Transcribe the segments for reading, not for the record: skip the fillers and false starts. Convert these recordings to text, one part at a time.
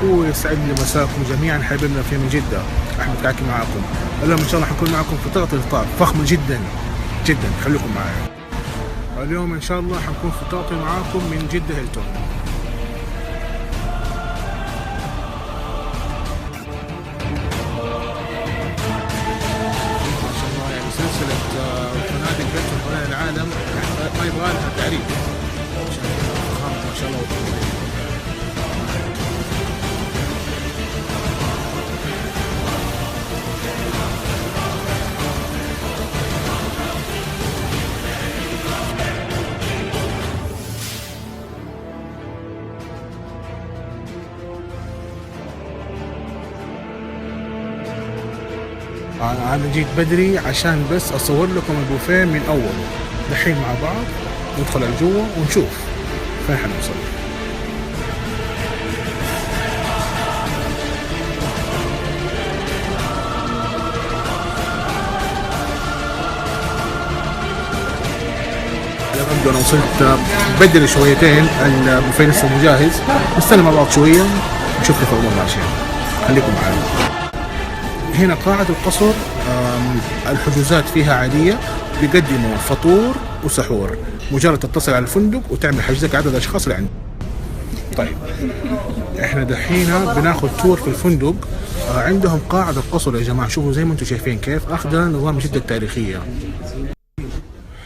ويسعد لي مساكم جميعا حبيبنا في من جدة. أحمد كعكي معاكم. اليوم إن شاء الله حنكون معاكم في طاقة الإفطار فخمة جدا جدا، خليكم معايا. اليوم إن شاء الله حنكون في طاقة معاكم من جدة هيلتون. ما شاء الله يعني سلسلة فنادق هيلتون حول العالم ما يبغى لها تعريف. ما شاء الله أنا جيت بدري عشان بس أصور لكم البوفيه من أول. دحين مع بعض ندخل على جوا ونشوف فين حنوصل. يبدو أنا وصلت بدري شويتين، البوفيه لسه مو جاهز. نستنى مع بعض شوية نشوف كيف الأمور ماشية. خليكم معانا. هنا قاعة القصر الحجوزات فيها عادية، بيقدموا فطور وسحور، مجرد تتصل على الفندق وتعمل حجزك عدد الأشخاص اللي عندك. طيب احنا دحين بناخد تور في الفندق. عندهم قاعة القصر يا جماعة، شوفوا زي ما انتم شايفين كيف أخذ نظام جدا تاريخية.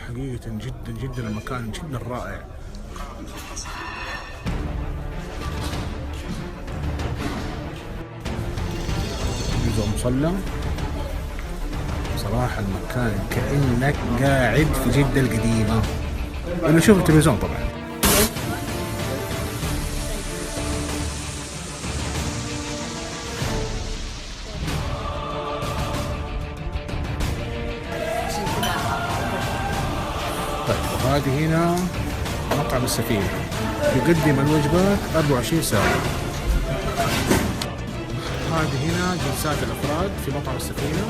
حقيقة جدا جدا المكان جدا رائع. مصلى صراحة المكان كأنك قاعد في جدة القديمة، اللي شوف التلفزيون طبعا. طيب وهذه هنا مطعم السفينة، يقدم الوجبات 24 ساعة. هذه هنا جلسات الأفراد في مطعم السفينة.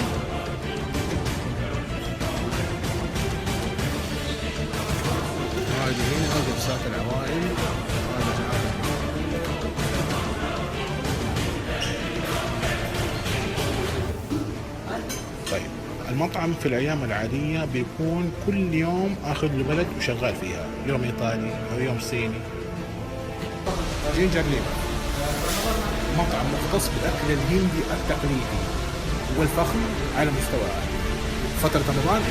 هذه هنا جلسات العوائل. طيب المطعم في الأيام العادية بيكون كل يوم أخذ له بلد وشغال فيها، يوم إيطالي أو يوم صيني. جينجر ليب مطعم مختص بالأكل الهندي التقليدي والفخم على مستوى عالي. فترة رمضان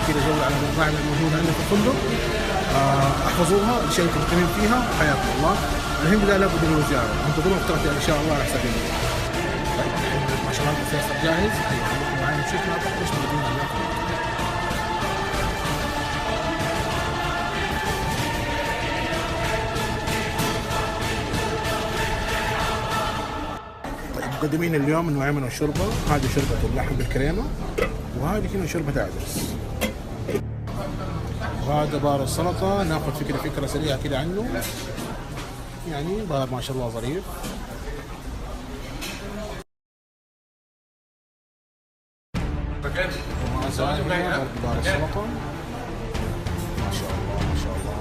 كده دور على المطاعم الموجودة عندنا في الفندق، احفظوها الاشياء اللي تهتمين فيها حياكم الله. الهند لا لابد من الزيارة، انتظروا اقتراحاتي ان شاء الله على حسابنا. طيب ما شاء الله الفيصل جاهز، هيا خليكم معي نشوف مع بعض ايش موجودين هناك. مقدمين اليوم نوعين من الشوربة. هذه شوربة اللحم بالكريمة، وهذه هنا شوربة عدس، وهذا بار السلطة. ناخذ فكرة سريعة كده عنه، يعني بار ما شاء الله ظريف. بار السلطة ما شاء الله ما شاء الله.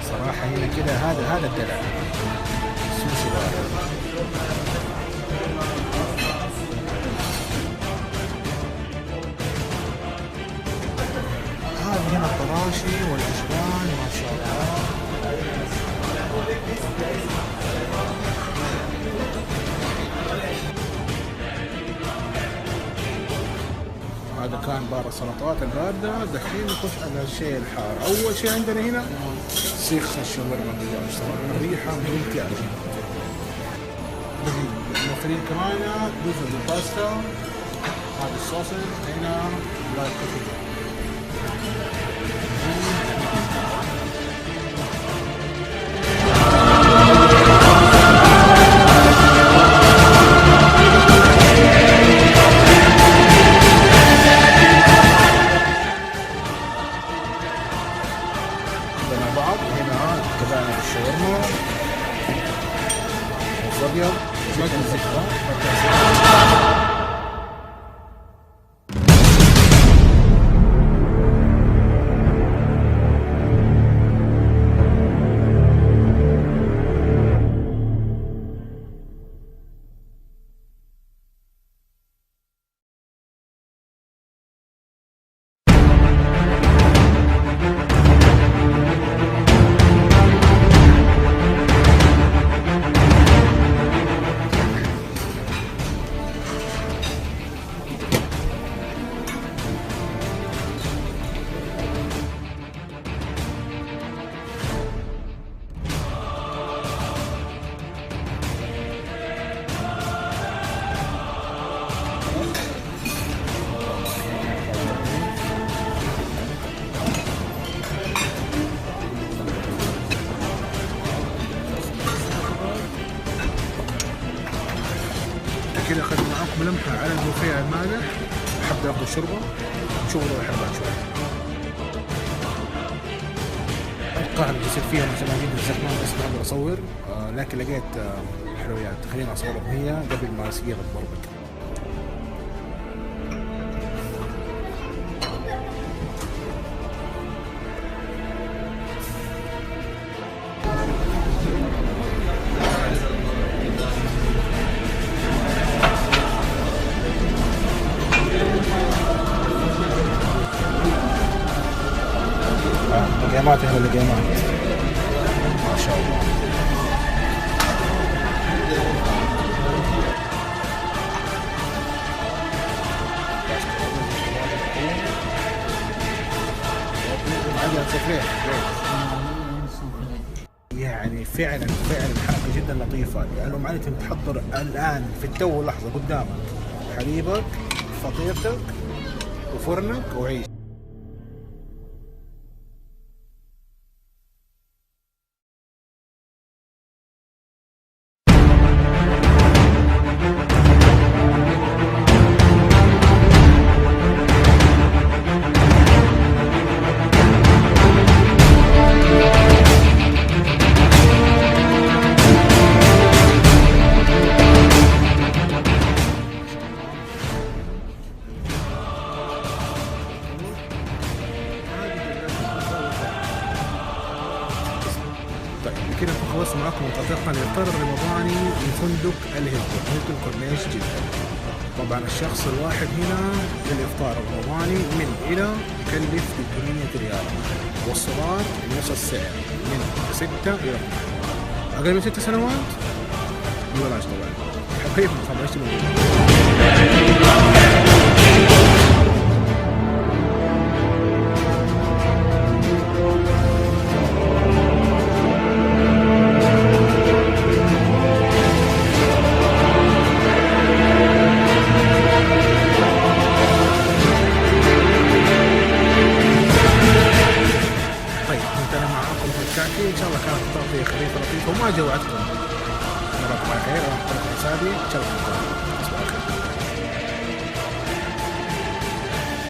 صراحة هنا كده هذا الدلع السوشي بار. هذه هنا الطراشي والأشبان ما شاء الله. هذا كان بار السلطات الباردة. دحين نخش على الشيء الحار. أول شيء عندنا هنا سيخ الشاورما الريحة ممتعة. موفرين كمان جزء من الباستا. هذا الصوص هنا لايك كوفي. وابيض زبده. كده اخذت معاكم لمحه على البوفيه المالح. حابب اخذ شوربه، شوفوا لو حربات شوي. القاعة اللي بصير فيها مثلا جدا زحمه بس ما اقدر اصور، لكن لقيت حلويات خليني اصورهم هي قبل ما يصير البربك. لقيمات هنا لقيمات ما شاء الله. يعني فعلا حركة جدا لطيفة، لأنه معناته تحضر الآن في التو لحظة قدامك حليبك، فطيرتك وفرنك وعيش. كده خلصنا معاكم منطقتنا للإفطار الرمضاني من فندق الهيلتون، هيلتون كورنيش جدة. طبعا الشخص الواحد هنا للإفطار الرمضاني من إلى يكلف 300 ريال، والصغار بنفس السعر من 6 إلى 12. أقل من 6 سنوات ببلاش طبعا. حبيبي طبعا ايش تبغى؟ ان شاء الله كانت تغطية خفيفة لطيفة وما جوعتكم. نراكم على خير، انا حسابي ان شاء الله.